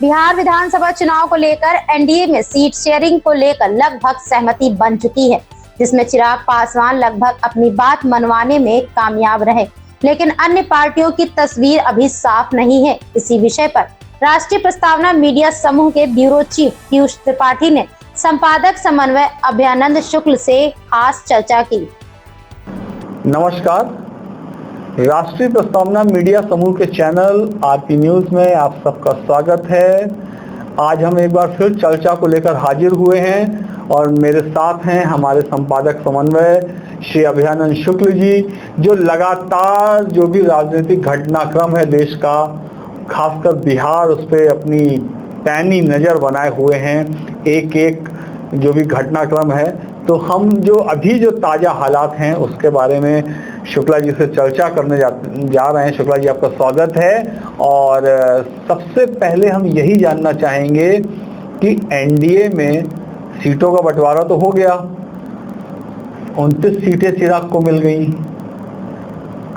बिहार विधानसभा चुनाव को लेकर एनडीए में सीट शेयरिंग को लेकर लगभग सहमति बन चुकी है, जिसमें चिराग पासवान लगभग अपनी बात मनवाने में कामयाब रहे, लेकिन अन्य पार्टियों की तस्वीर अभी साफ नहीं है। इसी विषय पर राष्ट्रीय प्रस्तावना मीडिया समूह के ब्यूरो चीफ पीयूष त्रिपाठी ने संपादक समन्वय अभयानंद शुक्ल से खास चर्चा की। नमस्कार, राष्ट्रीय प्रस्तावना मीडिया समूह के चैनल आरपी न्यूज में आप सबका स्वागत है। आज हम एक बार फिर चर्चा को लेकर हाजिर हुए हैं और मेरे साथ हैं हमारे संपादक समन्वय श्री अभयानंद शुक्ल जी, जो लगातार जो भी राजनीतिक घटनाक्रम है देश का, खासकर बिहार, उस पर अपनी पैनी नज़र बनाए हुए हैं। एक एक जो भी घटनाक्रम है, तो हम जो ताज़ा हालात हैं उसके बारे में शुक्ला जी से चर्चा करने जा रहे हैं। शुक्ला जी, आपका स्वागत है। और सबसे पहले हम यही जानना चाहेंगे कि एनडीए में सीटों का बंटवारा तो हो गया, 29 सीटें चिराग को मिल गई।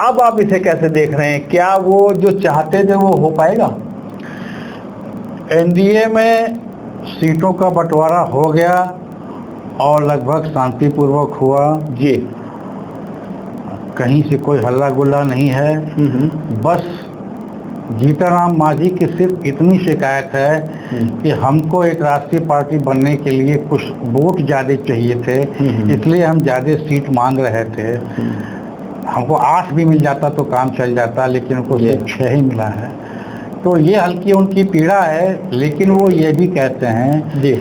अब आप इसे कैसे देख रहे हैं? क्या वो जो चाहते थे वो हो पाएगा? एनडीए में सीटों का बंटवारा हो गया और लगभग शांतिपूर्वक हुआ जी। कहीं से कोई हल्ला गुल्ला नहीं है। बस जीतनराम मांझी की सिर्फ इतनी शिकायत है कि हमको एक राष्ट्रीय पार्टी बनने के लिए कुछ वोट ज़्यादा चाहिए थे, इसलिए हम ज़्यादा सीट मांग रहे थे। हमको 8 भी मिल जाता तो काम चल जाता, लेकिन उनको सिर्फ 6 ही मिला है। तो ये हल्की उनकी पीड़ा है। लेकिन वो ये भी कहते हैं जी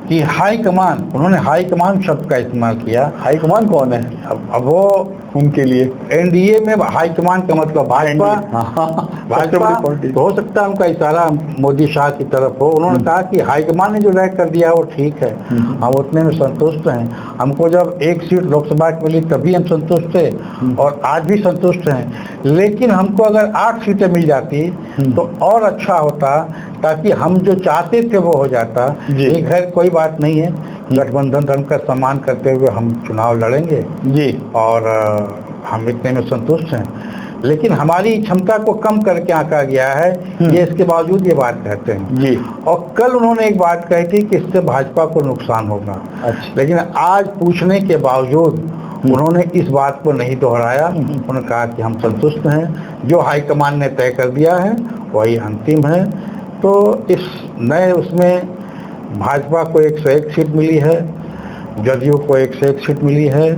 कि हाई कमान, उन्होंने हाई कमान शब्द का इस्तेमाल किया। हाई कमान कौन है? अब वो उनके लिए एनडीए में हाई कमान का मतलब भाजपा। भाजपा हो सकता है उनका इशारा मोदी शाह की तरफ हो। उन्होंने कहा कि हाईकमान ने जो राय कर दिया वो ठीक है, हम उतने में संतुष्ट हैं। हमको जब 1 सीट लोकसभा की मिली तभी हम संतुष्ट थे और आज भी संतुष्ट हैं। लेकिन हमको अगर 8 सीटें मिल जाती तो और अच्छा होता, ताकि हम जो चाहते थे वो हो जाता। ये खैर कोई बात नहीं है, गठबंधन धर्म का सम्मान करते हुए हम चुनाव लड़ेंगे जी, और हम इतने में संतुष्ट हैं। लेकिन हमारी क्षमता को कम करके आंका गया है, ये इसके बावजूद ये बात कहते हैं जी। और कल उन्होंने एक बात कही थी कि इससे भाजपा को नुकसान होगा। अच्छा। लेकिन आज पूछने के बावजूद उन्होंने इस बात को नहीं दोहराया। उन्होंने कहा कि हम संतुष्ट हैं, जो हाईकमान ने तय कर दिया है वही अंतिम है। तो इस नए उसमें भाजपा को 101 सीट मिली है, जदयू को 101 सीट मिली है,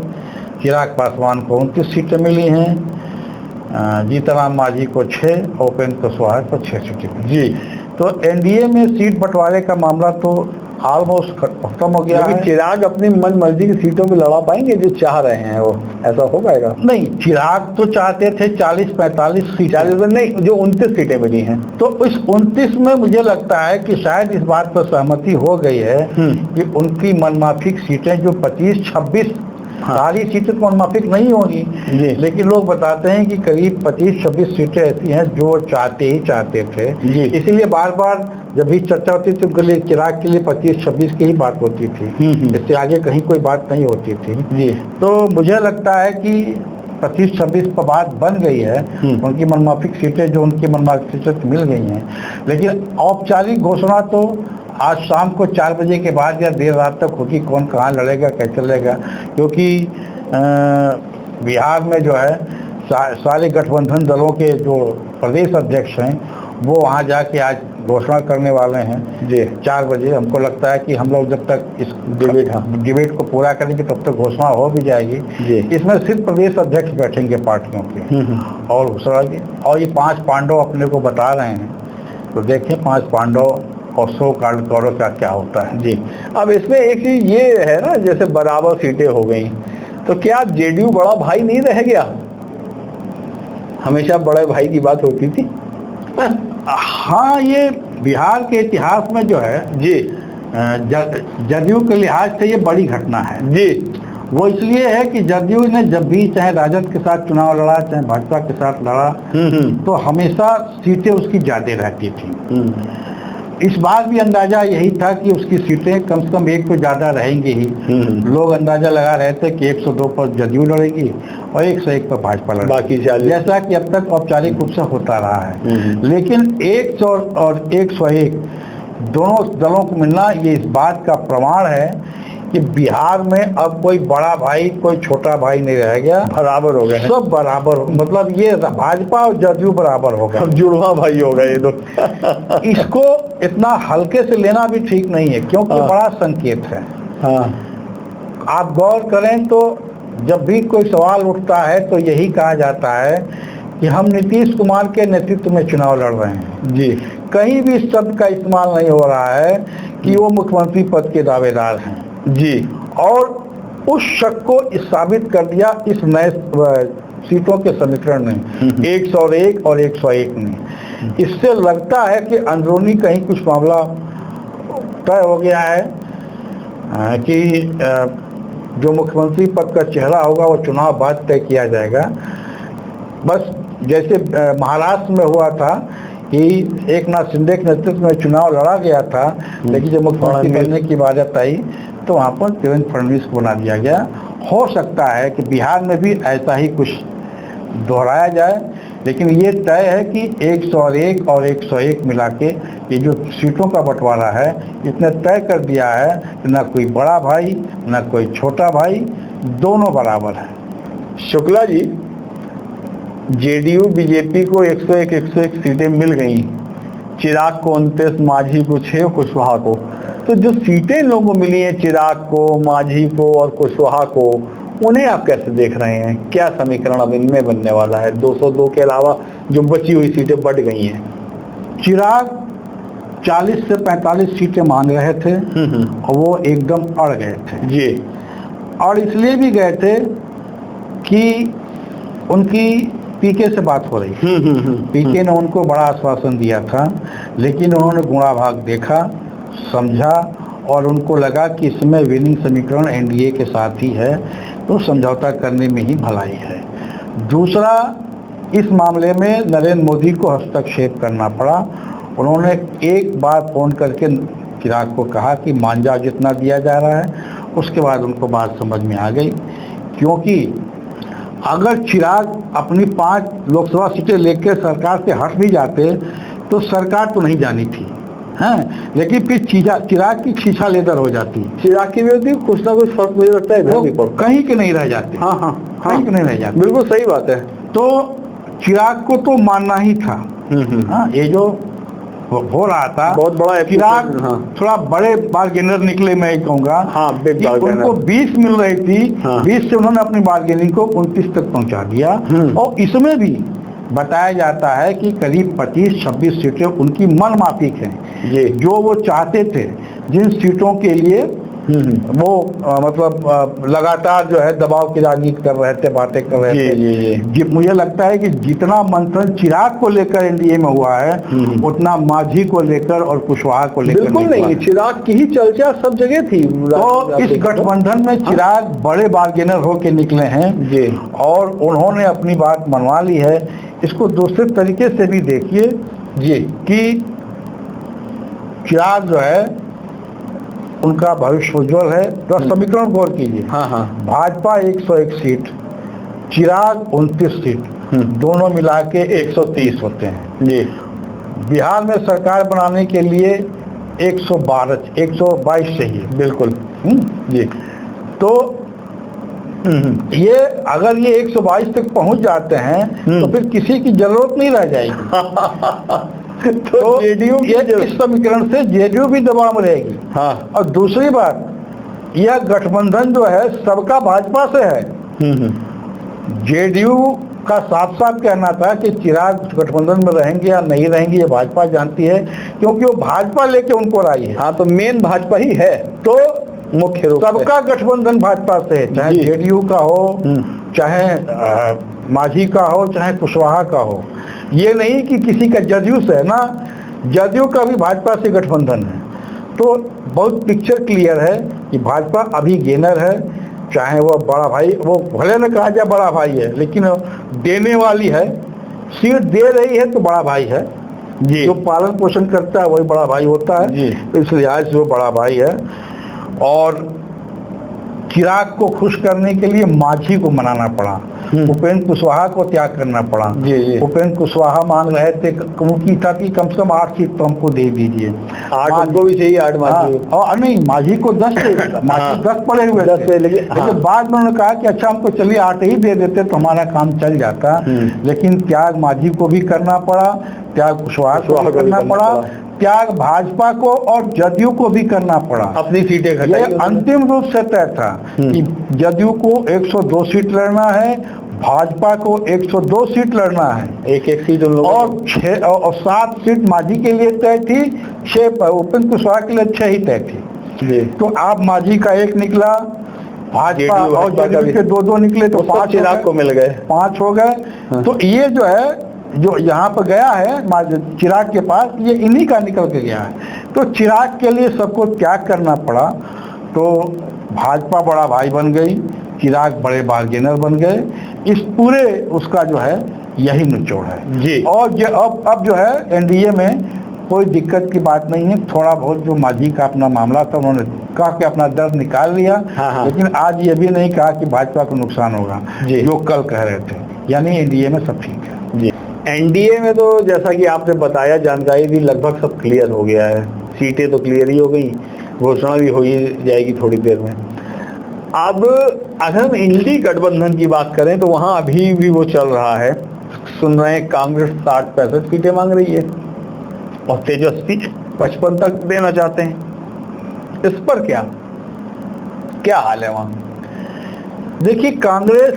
चिराग पासवान को 29 सीटें मिली हैं, जीतनराम मांझी को 6, उपेंद्र कुशवाहा को 6 सीटें जी। तो एनडीए में सीट बंटवारे का मामला तो ऑलमोस्ट खत्म हो गया है। चिराग अपनी मन मर्जी की सीटों में लड़ा पाएंगे जो चाह रहे हैं? वो ऐसा हो पाएगा? नहीं, चिराग तो चाहते थे 40-45 सीट, 40 नहीं, जो 29 सीटें मिली हैं। तो इस 29 में मुझे लगता है कि शायद इस बात पर सहमति हो गई है कि उनकी मनमाफिक सीटें जो 25-26 सारी सीटें तो मनमाफिक नहीं होंगी, लेकिन लोग बताते हैं कि करीब 25-26 सीटें ऐसी हैं जो चाहते थे। इसीलिए बार बार जब भी चर्चा होती थी तो चिराग के लिए 25-26 की ही बात होती थी, इससे आगे कहीं कोई बात नहीं होती थी। तो मुझे लगता है कि 25-26 पर बात बन गई है। उनकी मनमाफिक सीटें जो उनकी मनमाफिक सीटें मिल गई हैं, लेकिन औपचारिक घोषणा तो आज शाम को 4 बजे के बाद या देर रात तक होगी, कौन कहाँ लड़ेगा, कैसे लड़ेगा। क्योंकि बिहार में जो है सारे गठबंधन दलों के जो प्रदेश अध्यक्ष हैं वो वहाँ जाके आज घोषणा करने वाले हैं जी 4 बजे। हमको लगता है कि हम लोग जब तक इस डिबेट को पूरा करेंगे तब तक घोषणा हो भी जाएगी जी। इसमें सिर्फ प्रदेश अध्यक्ष बैठेंगे पार्टियों के और घोषणा की। और ये 5 पांडव अपने को बता रहे हैं, तो देखें 5 पांडव और 100 कार्ड का क्या होता है जी। अब इसमें एक चीज ये है ना, जैसे बराबर सीटें हो गई, तो क्या जेडीयू बड़ा भाई नहीं रह गया? हमेशा बड़े भाई की बात होती थी। हाँ, ये बिहार के इतिहास में जो है जी, जदयू के लिहाज से ये बड़ी घटना है जी। वो इसलिए है कि जदयू ने जब भी चाहे राजद के साथ चुनाव लड़ा, चाहे भाजपा के साथ लड़ा, तो हमेशा सीटें उसकी ज्यादा रहती थी। इस बार भी अंदाजा यही था कि उसकी सीटें कम से कम 1 तो ज्यादा रहेंगी ही। लोग अंदाजा लगा रहे थे कि 102 पर जदयू लड़ेगी और 101 पर भाजपा लड़ेगी, बाकी जैसा कि अब तक औपचारिक रूप से होता रहा है। लेकिन 100 और 101 दोनों दलों को मिलना ये इस बात का प्रमाण है कि बिहार में अब कोई बड़ा भाई कोई छोटा भाई नहीं रह गया, बराबर हो गए, सब बराबर। मतलब ये भाजपा और जदयू बराबर हो गए, जुड़वा भाई हो गए ये तो। इसको इतना हल्के से लेना भी ठीक नहीं है, क्योंकि बड़ा संकेत है। हाँ, आप गौर करें तो जब भी कोई सवाल उठता है तो यही कहा जाता है कि हम नीतीश कुमार के नेतृत्व में चुनाव लड़ रहे हैं जी। कहीं भी इस शब्द का इस्तेमाल नहीं हो रहा है कि वो मुख्यमंत्री पद के दावेदार हैं जी। और उस शक को साबित कर दिया इस नए सीटों के समीकरण ने 101 और 101 ने। इससे लगता है कि अंदरूनी कहीं कुछ मामला तय हो गया है कि जो मुख्यमंत्री पद का चेहरा होगा वो चुनाव बाद तय किया जाएगा। बस जैसे महाराष्ट्र में हुआ था कि एकनाथ शिंदे के नेतृत्व में चुनाव लड़ा गया था, लेकिन जब मुख्यमंत्री बनने की बात आई तो वहाँ पर देवेंद्र फडणवीस को बना दिया गया। हो सकता है कि बिहार में भी ऐसा ही कुछ दोहराया जाए, लेकिन ये तय है कि 101 और 101 मिला के ये जो सीटों का बंटवारा है इसने तय कर दिया है कि ना कोई बड़ा भाई ना कोई छोटा भाई, दोनों बराबर हैं। शुक्ला जी, जेडीयू बीजेपी को 101 सीटें मिल गई, चिराग को 29, मांझी को 6, कुशवाहा को। तो जो सीटें लोगों को मिली हैं, चिराग को, मांझी को और कुशवाहा को, उन्हें आप कैसे देख रहे हैं? क्या समीकरण अब इनमें बनने वाला है? 202 के अलावा जो बची हुई सीटें बढ़ गई हैं। चिराग 40 से 45 सीटें मांग रहे थे और वो एकदम अड़ गए थे जी। और इसलिए भी गए थे कि उनकी पीके से बात हो रही थी। पीके ने उनको बड़ा आश्वासन दिया था, लेकिन उन्होंने गुणा भाग देखा, समझा और उनको लगा कि इसमें विनिंग समीकरण एनडीए के साथ ही है, तो समझौता करने में ही भलाई है। दूसरा, इस मामले में नरेंद्र मोदी को हस्तक्षेप करना पड़ा। उन्होंने एक बार फोन करके चिराग को कहा कि मान जाओ जितना दिया जा रहा है। उसके बाद उनको बात समझ में आ गई, क्योंकि अगर चिराग अपनी 5 लोकसभा सीटें लेकर सरकार से हट भी जाते तो सरकार तो नहीं जानी थी, हैं, लेकिन फिर चिराग की छीछा लेदर हो जाती। चिराग की भी कुछ ना कुछ फर्क मुझे लगता है कहीं के नहीं रह जाते। हाँ, कहीं के नहीं रह जाते। बिल्कुल सही बात है। तो चिराग को तो मानना ही था। हाँ, ये जो हो रहा था बहुत बड़ा चिराग थोड़ा बड़े बार्गेनर निकले, मैं कहूँगा। हाँ, उनको 20 मिल रही थी, 20 से उन्होंने अपनी बार्गेनिंग को 29 तक पहुँचा दिया। और इसमें भी बताया जाता है कि करीब 25-26 सीटें उनकी मन माफिक हैं, ये जो वो चाहते थे, जिन सीटों के लिए वो मतलब लगातार जो है दबाव की राजनीति कर रहे थे, बातें कर रहे थे। मुझे लगता है कि जितना मंथन चिराग को लेकर एनडीए में हुआ है, उतना मांझी को लेकर और कुशवाहा को लेकर बिल्कुल नहीं। चिराग की ही चर्चा सब जगह थी। तो इस गठबंधन में चिराग बड़े बार्गेनर होके निकले हैं जी, और उन्होंने अपनी बात मनवा ली है। इसको दूसरे तरीके से भी देखिए जी कि चिराग जो है उनका भविष्य उज्जवल है। तो समीकरण गौर कीजिए। हाँ, भाजपा 101 सीट, चिराग 29 सीट, दोनों मिला के 130 होते हैं जी। बिहार में सरकार बनाने के लिए 122 चाहिए। बिल्कुल जी। तो ये अगर ये 122 तक पहुंच जाते हैं तो फिर किसी की जरूरत नहीं रह जाएगी। तो जेडीयू इस समीकरण से जेडीयू भी दबाव में रहेगी। हाँ। और दूसरी बात, यह गठबंधन जो है सबका भाजपा से है। जेडीयू का साफ साफ कहना था कि चिराग गठबंधन में रहेंगे या नहीं रहेंगे ये भाजपा जानती है, क्योंकि वो भाजपा लेके उनको लाई है। हाँ, तो मेन भाजपा ही है। तो मुख्य रूप सबका गठबंधन भाजपा से है, चाहे जेडीयू का हो, चाहे मांझी का हो, चाहे कुशवाहा का हो। ये नहीं कि किसी का जदयू से है ना, जदयू का भी भाजपा से गठबंधन है। तो बहुत पिक्चर क्लियर है कि भाजपा अभी गेनर है, चाहे वो बड़ा भाई, वो भले न कहा जाए बड़ा भाई है, लेकिन देने वाली है, सीट दे रही है तो बड़ा भाई है जी। जो पालन पोषण करता है वही बड़ा भाई होता है जी। तो इस लिहाज से वो बड़ा भाई है। और चिराग को खुश करने के लिए मांझी को मनाना पड़ा, उपेंद्र कुशवाहा को त्याग करना पड़ा। जी। उपेंद्र कुशवाहा मांग रहे थे, उनकी था कि कम से कम 8 सीट तो हमको दे दीजिए। 8 उनको भी चाहिए, 8 मांझी। और नहीं, मांझी को 10 मांझी 10 पड़े हुए 10 थे, लेकिन बाद में उन्होंने कहा कि अच्छा हमको चलिए 8 ही दे देते तो हमारा काम चल जाता। लेकिन त्याग मांझी को भी करना पड़ा, त्याग कुशवाहा को भी करना पड़ा, त्याग भाजपा को और जदयू को भी करना पड़ा। अपनी सीटें घटाई। ये अंतिम रूप से तय था कि जदयू को 102 सीट लड़ना है, भाजपा को 102 सीट लड़ना है, एक सीट उन लोगों और 7 सीट मांझी के लिए तय थी, 6 उपेंद्र कुशवाहा के लिए 6 ही तय थी। तो आप मांझी का 1 निकला, भाजपा और जदयू के 2-2 निकले तो 5 चिराग को मिल गए, 5 हो गए। तो ये जो है, जो यहाँ पर गया है चिराग के पास, ये इन्हीं का निकल के गया है। तो चिराग के लिए सबको त्याग करना पड़ा। तो भाजपा बड़ा भाई बन गई, चिराग बड़े बार्गेनर बन गए। इस पूरे उसका जो है यही निचोड़ है जी। और अब जो है एनडीए में कोई दिक्कत की बात नहीं है। थोड़ा बहुत जो मांझी का अपना मामला था, उन्होंने कहा कि अपना दर्द निकाल लिया। लेकिन आज ये भी नहीं कहा कि भाजपा को नुकसान होगा, जो कल कह रहे थे। यानी एनडीए में सब ठीक है जी। एनडीए में तो जैसा कि आपने बताया, जानकारी दी, लगभग सब क्लियर हो गया है। सीटें तो क्लियर ही हो गई, घोषणा भी हो ही जाएगी थोड़ी देर में। अब अगर हम इंडी गठबंधन की बात करें तो वहां अभी भी वो चल रहा है। सुन रहे हैं कांग्रेस 60-65 सीटें मांग रही है और तेजस्वी 55 तक देना चाहते हैं। इस पर क्या हाल है वहां? देखिए, कांग्रेस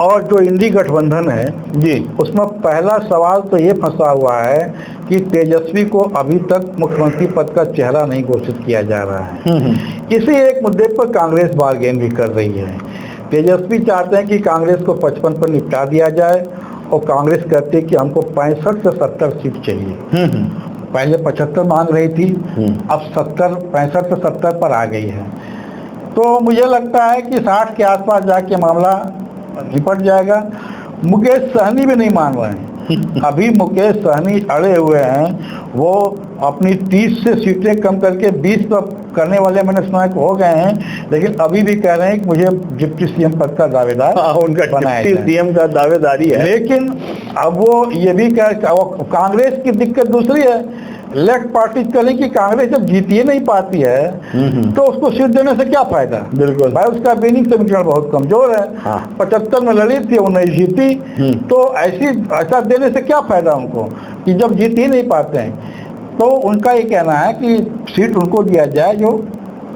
और जो इंडी गठबंधन है जी, उसमें पहला सवाल तो ये फंसा हुआ है कि तेजस्वी को अभी तक मुख्यमंत्री पद का चेहरा नहीं घोषित किया जा रहा है। इसी एक मुद्दे पर कांग्रेस बार्गेन भी कर रही है। तेजस्वी चाहते हैं कि कांग्रेस को 55 पर निपटा दिया जाए और कांग्रेस कहती है कि हमको 65 से 70 सीट चाहिए। पहले 75 मांग रही थी, अब 65 से 70 पर आ गई है। तो मुझे लगता है कि 60 के आसपास जाके मामला निपट जाएगा। मुकेश सहनी भी नहीं मान रहे हैं। अभी मुकेश सहनी अड़े हुए हैं, वो अपनी 30 से सीटें कम करके 20 पर करने वाले मैंने सुना कि हो गए हैं, लेकिन अभी भी कह रहे हैं कि मुझे डिप्टी सीएम पद का दावेदार उनका डिप्टी सीएम का दावेदारी है। लेकिन अब वो ये भी कांग्रेस की दिक्कत दूसरी है। लेफ्ट पार्टी करें कि कांग्रेस जब जीती ही नहीं पाती है तो उसको सीट देने से क्या फायदा। बिल्कुल भाई, उसका विनिंग समीकरण बहुत कमजोर है। 75 में लड़ी थी, वो नहीं जीती, तो ऐसा देने से क्या फायदा उनको कि जब जीत ही नहीं पाते हैं। तो उनका ये कहना है कि सीट उनको दिया जाए जो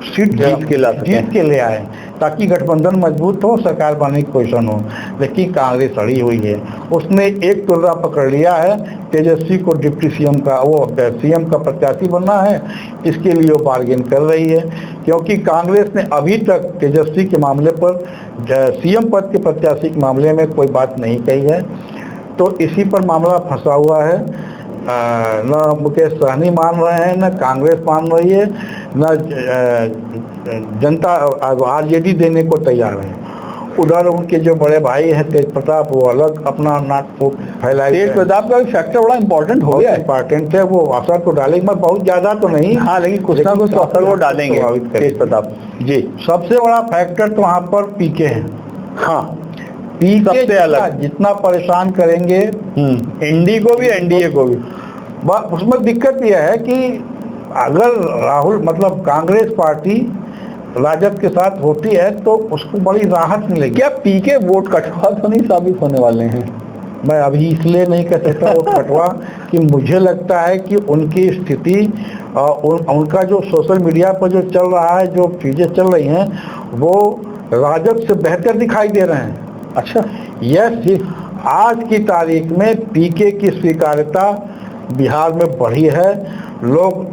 सीट जीत के ले आए, ताकि गठबंधन मजबूत हो, सरकार बनने की पोजीशन हो। लेकिन कांग्रेस अड़ी हुई है, उसने एक टुर्रा पकड़ लिया है। तेजस्वी को डिप्टी सीएम का, वो सीएम का प्रत्याशी बनना है, इसके लिए वो बार्गेन कर रही है। क्योंकि कांग्रेस ने अभी तक तेजस्वी के मामले पर, सीएम पद के प्रत्याशी के मामले में कोई बात नहीं कही है। तो इसी पर मामला फंसा हुआ है। न मुकेश सहनी मान रहे हैं, न कांग्रेस मान रही है, न जनता आरजेडी देने को तैयार है। उधर उनके जो बड़े भाई हैं तेज प्रताप, वो अलग अपना नाटक फैलाए। तेज प्रताप का फैक्टर बड़ा इंपॉर्टेंट हो गया, इंपॉर्टेंट है। वो असर तो डालेंगे, मगर बहुत ज्यादा तो नहीं, लेकिन कुछ ना कुछ असर वो डालेंगे तेज प्रताप जी। सबसे बड़ा फैक्टर तो वहाँ पर पीके है। पीके सबसे अलग, जितना परेशान करेंगे इंडी को भी एनडीए को भी। उसमें दिक्कत यह है कि अगर राहुल मतलब कांग्रेस पार्टी राजद के साथ होती है तो उसको बड़ी राहत मिलेगी। क्या पीके वोट कटवा तो नहीं साबित होने वाले हैं? मैं अभी इसलिए नहीं कह सकता वोट कटवा कि मुझे लगता है कि उनकी स्थिति, उनका जो सोशल मीडिया पर जो चल रहा है, जो चीज़ें चल रही हैं, वो राजद से बेहतर दिखाई दे रहे हैं। अच्छा, यस, आज की तारीख में पीके की स्वीकार्यता बिहार में बढ़ी है। लोग,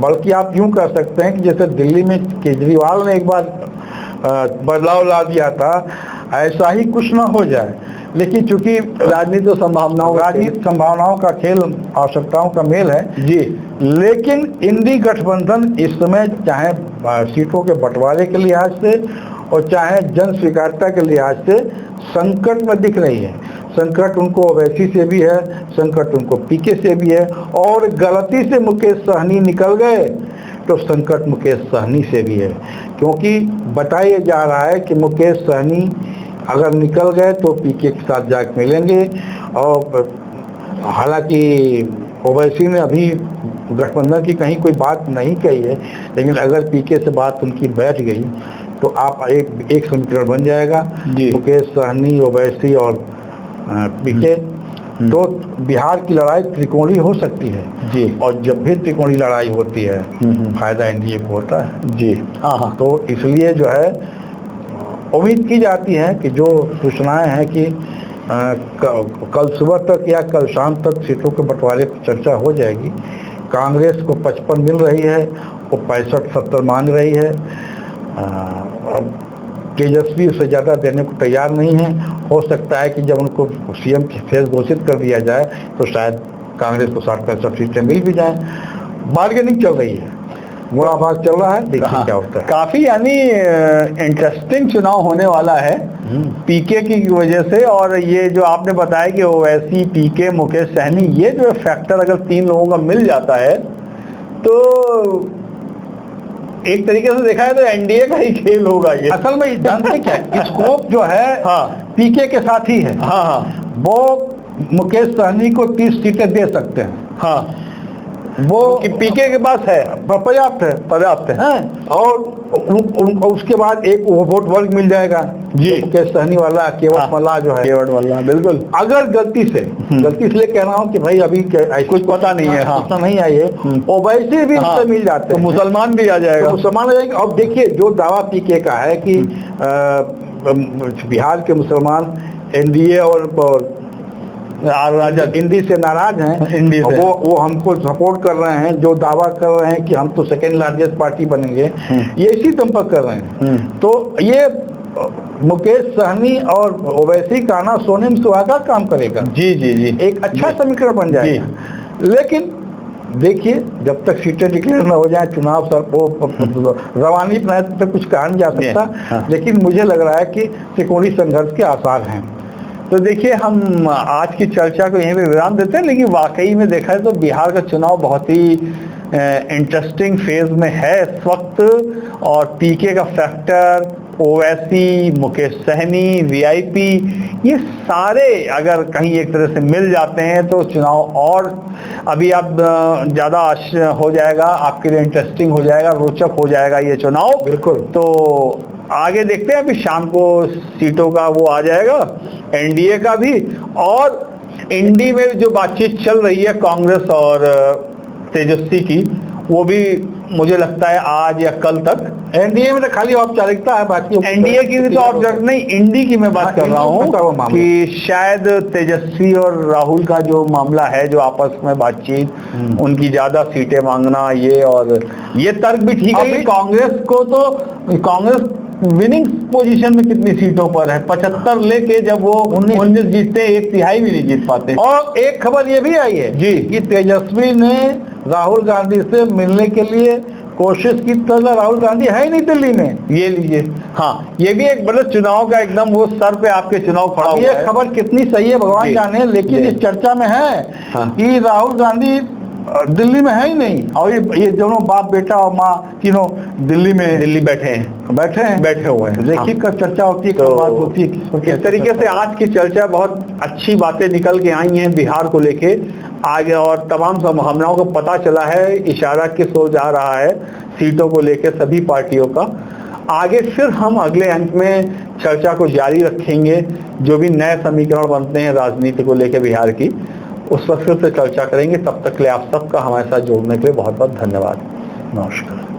बल्कि आप यूं कह सकते हैं कि जैसे दिल्ली में केजरीवाल ने एक बार बदलाव ला दिया था, ऐसा ही कुछ ना हो जाए। लेकिन चूंकि राजनीति संभावनाओं का खेल, आवश्यकताओं का मेल है जी। लेकिन इंडी गठबंधन इस समय चाहे सीटों के बंटवारे के लिहाज से और चाहे जन स्वीकार्यता के लिहाज से संकट में दिख रही है। संकट उनको ओवैसी से भी है, संकट उनको पीके से भी है, और गलती से मुकेश सहनी निकल गए तो संकट मुकेश सहनी से भी है। क्योंकि बताया जा रहा है कि मुकेश सहनी अगर निकल गए तो पीके के साथ जाके मिलेंगे। और हालांकि ओवैसी ने अभी गठबंधन की कहीं कोई बात नहीं कही है, लेकिन अगर पीके से बात उनकी बैठ गई तो आप एक समीकरण बन जाएगा, मुकेश सहनी, ओवैसी और पीके। तो बिहार की लड़ाई त्रिकोणीय हो सकती है जी। और जब भी त्रिकोणीय लड़ाई होती है फायदा एनडीए को होता है जी। हाँ, तो इसलिए जो है उम्मीद की जाती है कि जो सूचनाएं हैं कि कल सुबह तक या कल शाम तक सीटों के बंटवारे पर चर्चा हो जाएगी। कांग्रेस को 55 मिल रही है, वो 65-70 मांग रही है। तेजस्वी उससे ज़्यादा देने को तैयार नहीं है। हो सकता है कि जब उनको सीएम की फेस घोषित कर दिया जाए तो शायद कांग्रेस को 60-65 सीटें मिल भी जाए। बार्गेनिंग चल रही है, बुरा भाग चल रहा है, देखिए क्या होता है। काफी यानी इंटरेस्टिंग चुनाव होने वाला है पीके की वजह से। और ये जो आपने बताया कि ओवैसी, पीके, मुकेश सहनी, ये जो फैक्टर अगर 3 लोगों का मिल जाता है तो एक तरीके से देखा है तो एनडीए का ही खेल होगा ये। असल में जानते क्या, स्कोप जो है हाँ पीके के साथ ही है। हाँ, वो मुकेश सहनी को 30 सीटें दे सकते हैं। हाँ, वो कि पीके के पास है, पर्याप्त है। और उसके बाद एक वोट वर्ग मिल जाएगा जी, मुकेश सहनी वाला, केवट मल्ला जो है, केवट मल्ला, बिल्कुल। अगर गलती से इसलिए कह रहा हूँ कि भाई अभी कुछ पता नहीं है, हाँ, नहीं आई है, ओवैसी भी इससे मिल जाते तो मुसलमान भी आ जाएगा, तो मुसलमान आ जाएंगे। अब देखिए जो दावा पीके का है कि बिहार के मुसलमान एनडीए और राजद हिंदी से नाराज हैं, हिंदी से वो हमको सपोर्ट कर रहे हैं, जो दावा कर रहे हैं कि हम तो सेकेंड लार्जेस्ट पार्टी बनेंगे, ये इसी दम पर कर रहे हैं। तो ये मुकेश सहनी और ओवैसी का आना सोने में सुहागा काम करेगा जी जी जी, एक अच्छा समीकरण बन जाएगा। लेकिन देखिए जब तक सीटें डिक्लेयर न हो जाए, चुनाव सर वो रवानी प्रयत्न पे कुछ कहा नहीं जा सकता। लेकिन मुझे लग रहा है कि त्रिकोणीय संघर्ष के आसार हैं। तो देखिए हम आज की चर्चा को यहीं पे विराम देते हैं, लेकिन वाकई में देखा है तो बिहार का चुनाव बहुत ही इंटरेस्टिंग फेज में है इस वक्त। और पीके का फैक्टर, ओवैसी, मुकेश सहनी, वीआईपी, ये सारे अगर कहीं एक तरह से मिल जाते हैं तो चुनाव और अभी आप ज़्यादा हो जाएगा, आपके लिए इंटरेस्टिंग हो जाएगा, रोचक हो जाएगा ये चुनाव। बिल्कुल। तो आगे देखते हैं, अभी शाम को सीटों का वो आ जाएगा, एनडीए का भी। और इंडी में जो बातचीत चल रही है कांग्रेस और तेजस्वी की, वो भी मुझे लगता है आज या कल तक। एनडीए में तो खाली औपचारिकता है, बाकी एनडीए की भी तो औपचारिक नहीं, इंडी की मैं बात कर रहा हूँ कि शायद तेजस्वी और राहुल का जो मामला है, जो आपस में बातचीत, उनकी ज्यादा सीटें मांगना, ये और ये तर्क भी ठीक है। कांग्रेस को तो कांग्रेस विनिंग पोजीशन में कितनी सीटों पर है, 75 लेके जब वो 19 जीतते, 1/3 भी नहीं जीत पाते। और एक खबर ये भी आई है जी कि तेजस्वी ने राहुल गांधी से मिलने के लिए कोशिश की, तो राहुल गांधी है ही नहीं दिल्ली में। ये लीजिए, हाँ, ये भी एक मतलब चुनाव का एकदम वो सर पे आपके चुनाव खड़ा हुआ है। ये खबर कितनी सही है भगवान जाने, लेकिन इस चर्चा में है कि राहुल गांधी दिल्ली में है ही नहीं, और ये दोनों बाप बेटा और माँ तीनों दिल्ली बैठे हुए हैं। देखिए कब चर्चा होती है, कब बात होती है। इस तरीके से आज की चर्चा बहुत अच्छी बातें निकल के आई हैं बिहार को लेके आगे, और तमाम संभावनाओं को पता चला है, इशारा किस ओर जा रहा है सीटों को लेके सभी पार्टियों का। आगे फिर हम अगले अंक में चर्चा को जारी रखेंगे, जो भी नए समीकरण बनते हैं राजनीति को लेकर बिहार की, उस पर फिर से चर्चा करेंगे। तब तक के लिए आप सबका हमारे साथ जुड़ने के लिए बहुत बहुत धन्यवाद। नमस्कार।